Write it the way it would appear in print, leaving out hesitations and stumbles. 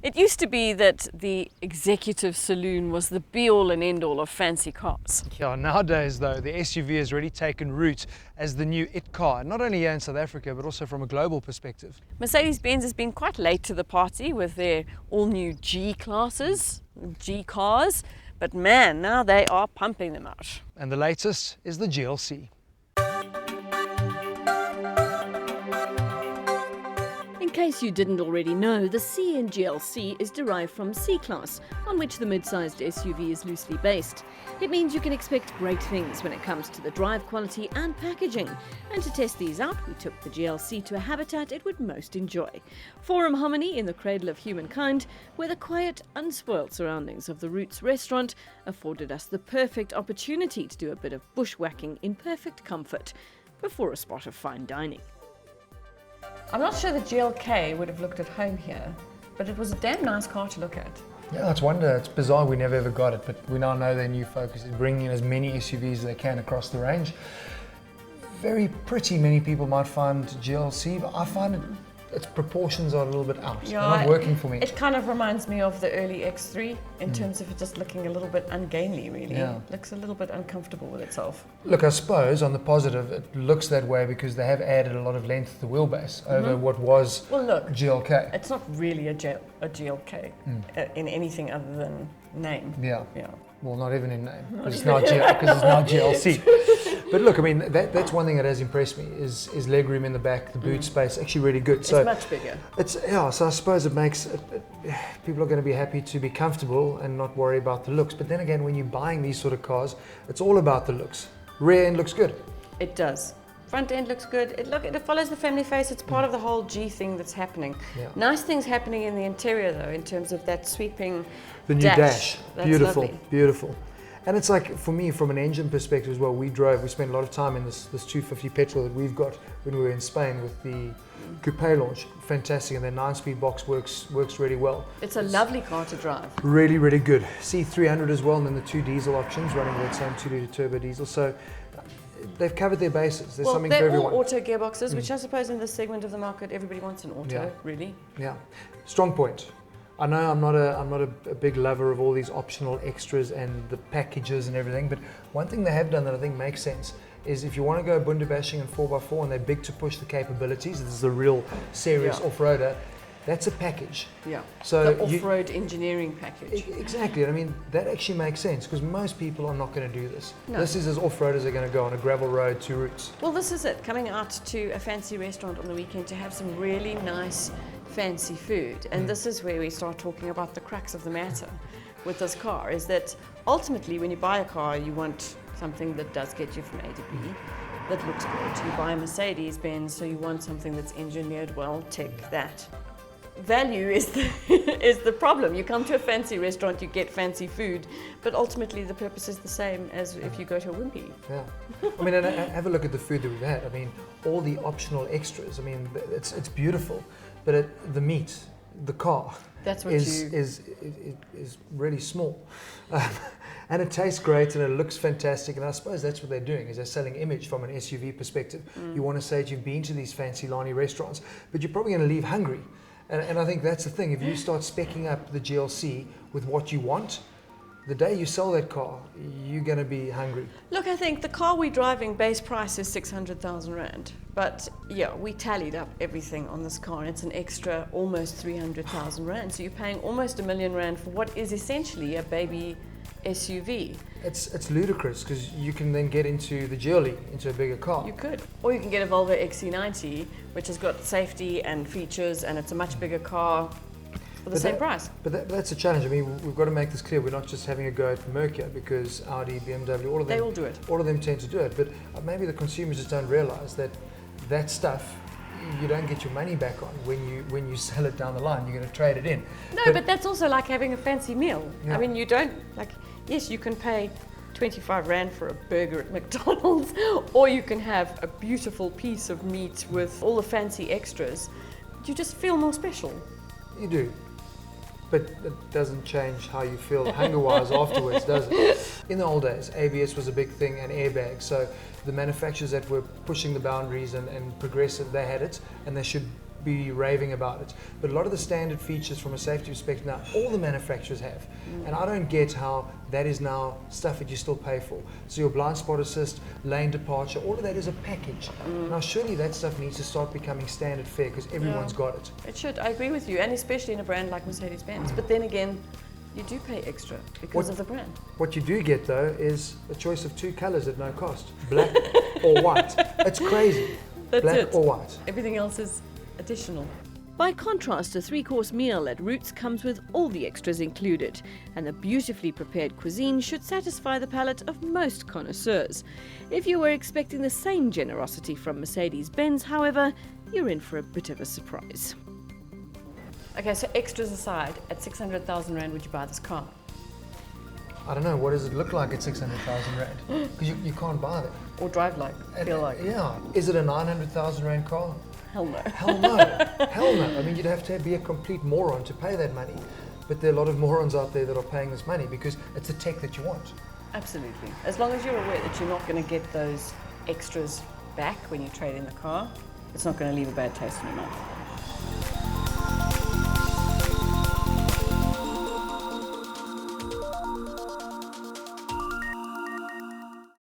It used to be that the executive saloon was the be-all and end-all of fancy cars. Yeah, nowadays though, the SUV has really taken root as the new it car, not only here in South Africa, but also from a global perspective. Mercedes-Benz has been quite late to the party with their all-new G classes, G cars, but man, now they are pumping them out. And the latest is the GLC. In case you didn't already know, the C in GLC is derived from C-Class, on which the mid-sized SUV is loosely based. It means you can expect great things when it comes to the drive quality and packaging. And to test these out, we took the GLC to a habitat it would most enjoy. Forum Hominy in the cradle of humankind, where the quiet, unspoiled surroundings of the Roots restaurant afforded us the perfect opportunity to do a bit of bushwhacking in perfect comfort, before a spot of fine dining. I'm not sure the GLK would have looked at home here, but it was a damn nice car to look at. Yeah, it's wonder. It's bizarre we never ever got it, but we now know their new focus is bringing in as many SUVs as they can across the range. Very pretty. Many people might find GLC, but I find its proportions are a little bit out. Yeah, They're not working for me. It kind of reminds me of the early X3 in terms of it just looking a little bit ungainly, really. Yeah. Looks a little bit uncomfortable with itself. Look, I suppose on the positive, it looks that way because they have added a lot of length to the wheelbase over what was Well, look, GLK. it's not really a GLK in anything other than name. Yeah. Yeah. Well, not even in name, because it's not GLC. But look, I mean, that's one thing that has impressed me is legroom in the back, the boot space, actually really good. It's much bigger. So I suppose it makes people are going to be happy to be comfortable and not worry about the looks. But then again, when you're buying these sort of cars, it's all about the looks. Rear end looks good. It does. Front end looks good. It follows the family face. It's part of the whole G thing that's happening. Yeah. Nice things happening in the interior though, in terms of that sweeping The new dash. That's Beautiful, lovely. beautiful. And it's like, for me, from an engine perspective as well, we spent a lot of time in this 250 petrol that we've got when we were in Spain with the coupe launch. Fantastic, and their 9-speed box works really well. It's a lovely car to drive. Really, really good. C300 as well, and then the 2 diesel options running that same 2-litre turbo diesel. So they've covered their bases. There's something for they're everyone. all auto gearboxes, which I suppose in this segment of the market, everybody wants an auto, Yeah. really. Yeah, strong point. I know I'm not a big lover of all these optional extras and the packages and everything, but one thing they have done that I think makes sense is if you want to go bundu bashing and 4x4 and they're big to push the capabilities, this is a real serious off-roader, that's a package. Yeah, So the off-road engineering package. Exactly, I mean, that actually makes sense because most people are not going to do this. No. This is as off-road as they're going to go on a gravel road, 2 routes. Well, this is it, coming out to a fancy restaurant on the weekend to have some really nice fancy food. And this is where we start talking about the crux of the matter with this car, is that ultimately when you buy a car, you want something that does get you from A to B, that looks good. You buy a Mercedes-Benz, so you want something that's engineered well, tick that. Value is the problem. You come to a fancy restaurant, you get fancy food, but ultimately the purpose is the same as if you go to a Wimpy. Yeah, I mean, and have a look at the food that we've had. I mean, all the optional extras. I mean, it's beautiful, but the meat, the car, That's what is really small, and it tastes great and it looks fantastic. And I suppose that's what they're doing, is they're selling image from an SUV perspective. You want to say that you've been to these fancy Lani restaurants, but you're probably going to leave hungry. And I think that's the thing. If you start speccing up the GLC with what you want, the day you sell that car, you're going to be hungry. Look, I think the car we're driving, base price is 600,000 Rand. But yeah, we tallied up everything on this car and it's an extra almost 300,000 Rand. So you're paying almost R1 million for what is essentially a baby SUV. It's ludicrous because you can then get into the GLE, into a bigger car. You could. Or you can get a Volvo XC90, which has got safety and features and it's a much bigger car for the same price. But that's a challenge. I mean, we've got to make this clear. We're not just having a go at Merca because Audi, BMW, all of them. They all do it. All of them tend to do it. But maybe the consumers just don't realise that stuff you don't get your money back on when you sell it down the line. You're going to trade it in. No, but that's also like having a fancy meal. Yeah. I mean, you don't, like, yes, you can pay 25 Rand for a burger at McDonald's, or you can have a beautiful piece of meat with all the fancy extras. You just feel more special. You do. But it doesn't change how you feel hunger-wise afterwards, does it? In the old days, ABS was a big thing and airbags. So the manufacturers that were pushing the boundaries and progressive, they had it, and they should be raving about it. But a lot of the standard features from a safety perspective now, all the manufacturers have. And I don't get how that is now stuff that you still pay for. So your blind spot assist, lane departure, all of that is a package. Now surely that stuff needs to start becoming standard fare because everyone's got it. It should, I agree with you, and especially in a brand like Mercedes-Benz. But then again, you do pay extra because of the brand. What you do get though is a choice of 2 colors at no cost, black or white. It's crazy. That's black it. or white. Everything else is additional. By contrast, a 3-course meal at Roots comes with all the extras included, and the beautifully prepared cuisine should satisfy the palate of most connoisseurs. If you were expecting the same generosity from Mercedes-Benz, however, you're in for a bit of a surprise. Okay, so extras aside, at 600,000 Rand, would you buy this car? I don't know, what does it look like at 600,000 Rand? Because you can't buy that. Or drive like, feel like? Yeah. Is it a 900,000 Rand car? Hell no. Hell no. Hell no. I mean, you'd have to be a complete moron to pay that money. But there are a lot of morons out there that are paying this money because it's the tech that you want. Absolutely. As long as you're aware that you're not going to get those extras back when you trade in the car, it's not going to leave a bad taste in your mouth.